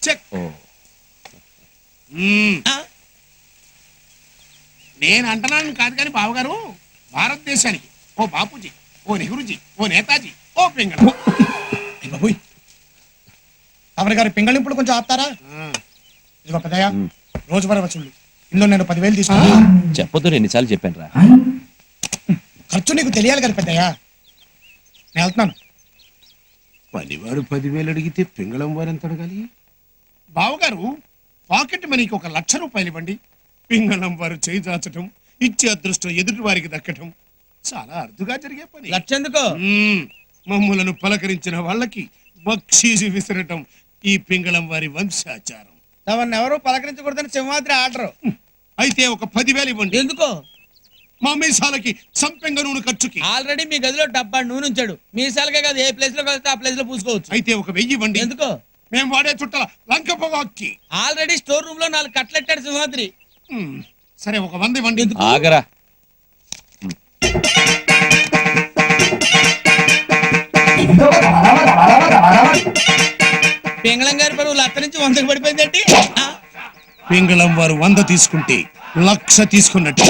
Check. నేను అంటున్నాను కాదు కానీ బావగారు, భారతదేశానికి ఓ బాపూజీ, ఓ నెహ్రూజీ, ఓ నేతాజీ, ఓ పింగళ. బాబోయ్, తమరి గారి పింగళింపులు కొంచెం ఆపుతారా? ఇదిగో పెద్దయ్య, రోజువారీ వసూళ్ళు ఇందులో నేను 10,000 తీసుకున్నా. చెప్పొద్దు, ఎన్నిసార్లు చెప్పాను రా. ఖర్చు నీకు తెలియాలి కదా పెద్దయ్య. నేను వెళ్తున్నాను. పనివాడు 10,000 అడిగితే పింగళం వారు ఎంత అడగాలి? బావగారు, పాకెట్ మనీకి 1,00,000 రూపాయలు ఇవ్వండి. పింగళం వారు చేయి చాచటం, ఇచ్చే అదృష్టం ఎదుటి వారికి దక్కటం చాలా అరుదుగా జరిగే పని. 1,00,000 ఎందుకో? మమ్ములను పలకరించిన వాళ్ళకి బక్షీసు విసరటం ఈ పింగళం వారి వంశాచారం. తమను ఎవరు పలకరించకూడదని సింహాద్రి ఆర్డర్. అయితే 10,000 ఇవ్వండి. ఎందుకో? మా మీసాలకి సంపెంగ నూనె ఖర్చుకి. ఆల్రెడీ మీ గదిలో డబ్బా నూనె ఉంచాడు. మీసాలకే కాదు, ఏ ప్లేస్ లో కలిస్తే ఆ ప్లేస్ లో పూసుకోవచ్చు. అయితే 1,000 ఇవ్వండి. ఎందుకో? మేము వాడే చుట్టల లంక పొగాక్కి. ఆల్రెడీ స్టోర్ రూమ్ లో 4 కట్లెట్టాడు సింహాద్రి. సరే 100 ఇవ్వండి. ఆగరా. పింగళం గారి పరువు 1,00,000 నుంచి 100కి పడిపోయిందండి. పింగళం వారు 100 తీసుకుంటే 1,00,000 తీసుకున్నట్టు.